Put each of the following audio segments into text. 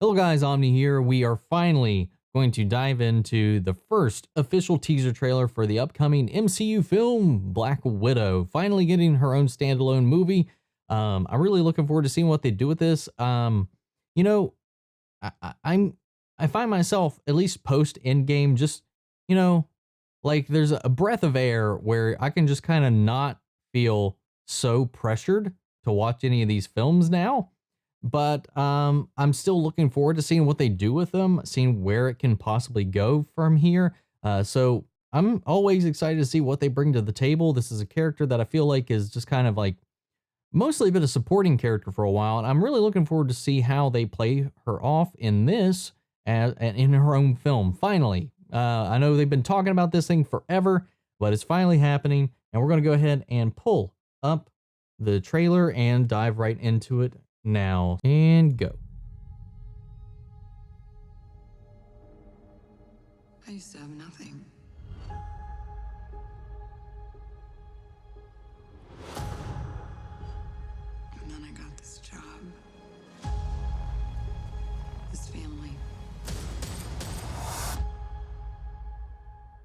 Hello guys, Omni here. We are finally going to dive into the first official teaser trailer for the upcoming MCU film, Black Widow. Finally getting her own standalone movie. I'm really looking forward to seeing what they do with this. You know, I, I, I'm I find myself at least post Endgame, just you know, like there's a breath of air where I can just kind of not feel so pressured to watch any of these films now. But I'm still looking forward to seeing what they do with them, seeing where it can possibly go from here. So I'm always excited to see what they bring to the table. This is a character that I feel like is just kind of like mostly been a supporting character for a while, and I'm really looking forward to see how they play her off in this as in her own film. Finally, I know they've been talking about this thing forever, but it's finally happening, and we're gonna go ahead and pull up the trailer and dive right into it now. And go. I used to have nothing. And then I got this job, this family.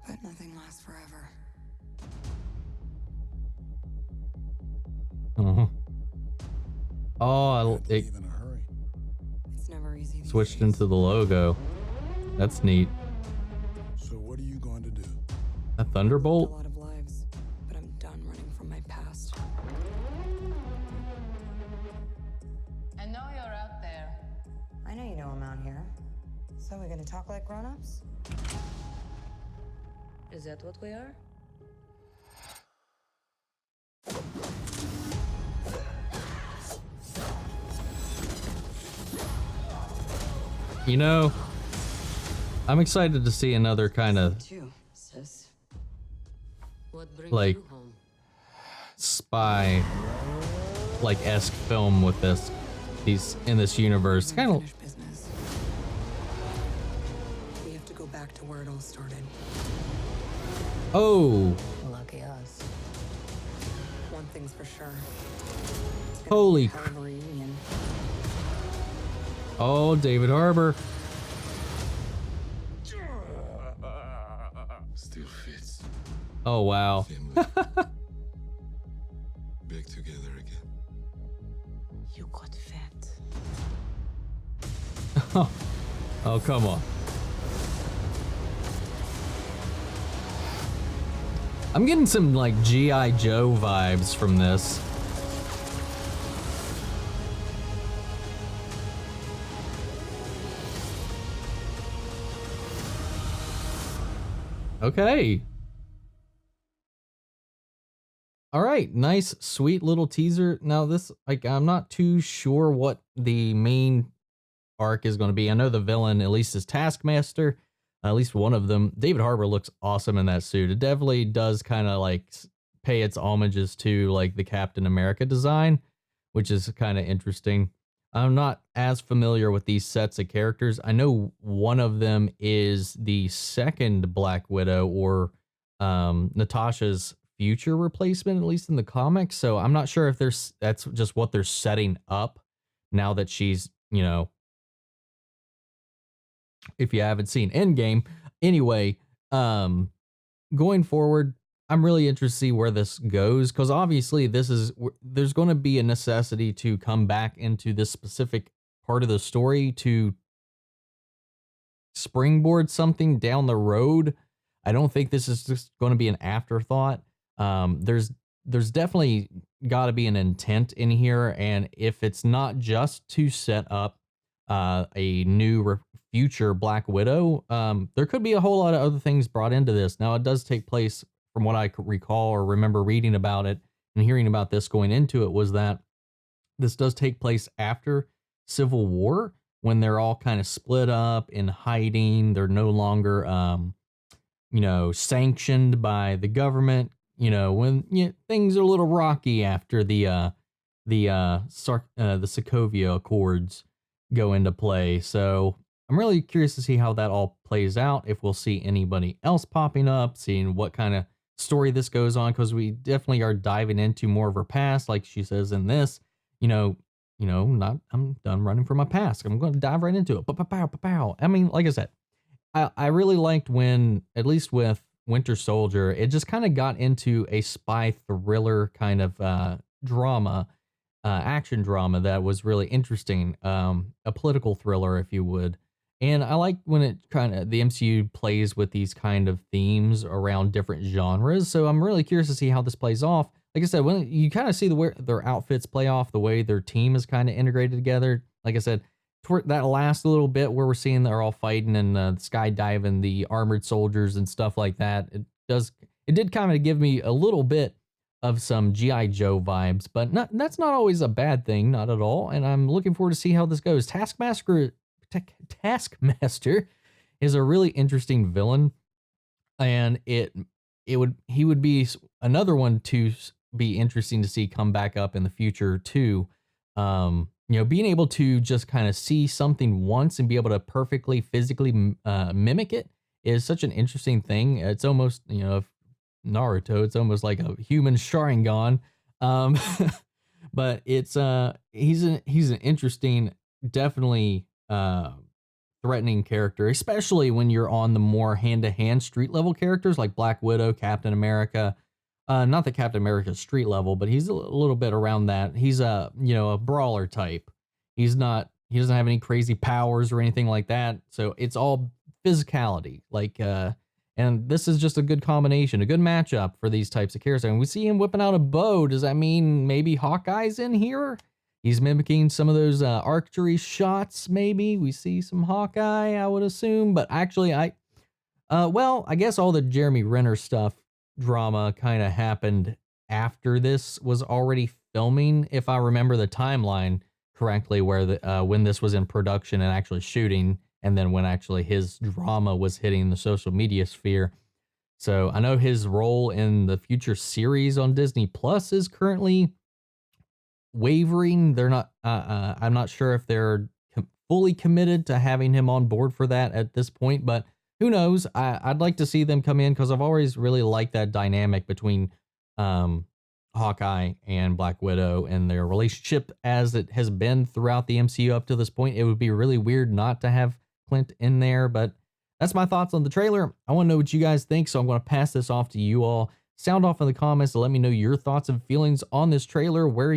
But nothing lasts forever. Uh-huh. Oh, it Leave in a hurry. It's never easy. switched into the logo. That's neat. So what are you going to do? A A thunderbolt? lot of lives, but I'm done running from my past. I know you're out there. I know you know I'm out here. So we're gonna talk like grown-ups? Is that what we are? You know, I'm excited to see another kind of Too, sis. What brings Like- you home? spy like esque film with these in this universe. Kind of Unfinished business. We have to go back to where it all started. oh, Lucky us. One thing's for sure. It's gonna Holy be a hell of a reunion. oh, David Harbour. Still fits. Oh wow. Family. Back together again. You got fat. Oh come on. I'm getting some like G.I. Joe vibes from this. Okay. All right, nice, sweet little teaser. Now this, like, I'm not too sure what the main arc is going to be. I know the villain, at least is Taskmaster, at least one of them. David Harbour looks awesome in that suit. It definitely does kind of like pay its homages to like the Captain America design, which is kind of interesting. I'm not as familiar with these sets of characters. I know one of them is the second Black Widow, or Natasha's future replacement, at least in the comics. So I'm not sure if that's just what they're setting up now that she's, if you haven't seen Endgame. Anyway, going forward, I'm really interested to see where this goes, because obviously there's going to be a necessity to come back into this specific part of the story to springboard something down the road. I don't think this is just going to be an afterthought. There's definitely got to be an intent in here, and if it's not just to set up a new future Black Widow, there could be a whole lot of other things brought into this. Now, it does take place, from what I could recall or remember reading about it and hearing about this going into it, was that this does take place after Civil War, when they're all kind of split up in hiding. They're no longer, sanctioned by the government. When things are a little rocky after the Sokovia Accords go into play. So I'm really curious to see how that all plays out, if we'll see anybody else popping up, seeing what kind of story this goes on, because we definitely are diving into more of her past, like she says in this. you know, not, I'm done running from my past. I'm going to dive right into it. Pow, pow, pow. I mean, like I said, I really liked when, at least with Winter Soldier, it just kind of got into a spy thriller kind of drama, action drama that was really interesting, a political thriller, if you would. And I like when it kind of, the MCU plays with these kind of themes around different genres. So I'm really curious to see how this plays off. Like I said, when you kind of see the way their outfits play off, the way their team is kind of integrated together. Like I said, toward that last little bit where we're seeing they're all fighting and skydiving the armored soldiers and stuff like that, it did kind of give me a little bit of some GI Joe vibes, but that's not always a bad thing, not at all. And I'm looking forward to see how this goes. Taskmaster is a really interesting villain, and he would be another one to be interesting to see come back up in the future too. You know, being able to just kind of see something once and be able to perfectly physically mimic it is such an interesting thing. It's almost, you know, if Naruto, it's almost like a human Sharingan. Um, but it's he's an interesting, definitely threatening character, especially when you're on the more hand-to-hand street level characters like Black Widow, Captain America. Not that Captain America's street level, but he's a little bit around that. He's a, you know, a brawler type. He doesn't have any crazy powers or anything like that. So it's all physicality. Like, and this is just a good combination, a good matchup for these types of characters. And we see him whipping out a bow. Does that mean maybe Hawkeye's in here? He's mimicking some of those archery shots. Maybe we see some Hawkeye, I would assume. But actually, well, I guess all the Jeremy Renner stuff drama kind of happened after this was already filming, if I remember the timeline correctly, where when this was in production and actually shooting, and then when actually his drama was hitting the social media sphere. So I know his role in the future series on Disney Plus is currently wavering. They're not, I'm not sure if they're fully committed to having him on board for that at this point, but who knows? I'd like to see them come in because I've always really liked that dynamic between Hawkeye and Black Widow and their relationship as it has been throughout the MCU up to this point. It would be really weird not to have Clint in there, but that's my thoughts on the trailer. I want to know what you guys think, so I'm going to pass this off to you all. Sound off in the comments to let me know your thoughts and feelings on this trailer. What are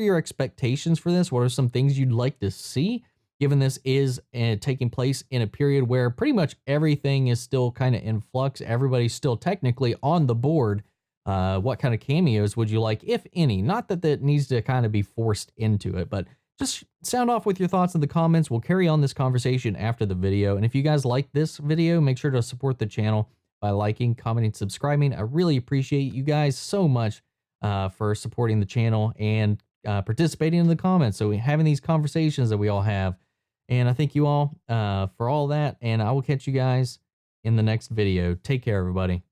your expectations for this? What are some things you'd like to see, given this is taking place in a period where pretty much everything is still kind of in flux. Everybody's still technically on the board. What kind of cameos would you like, if any? Not that that needs to kind of be forced into it, but just sound off with your thoughts in the comments. We'll carry on this conversation after the video. And if you guys like this video, make sure to support the channel by liking, commenting, subscribing. I really appreciate you guys so much for supporting the channel and participating in the comments. So we're having these conversations that we all have. And I thank you all for all that. And I will catch you guys in the next video. Take care, everybody.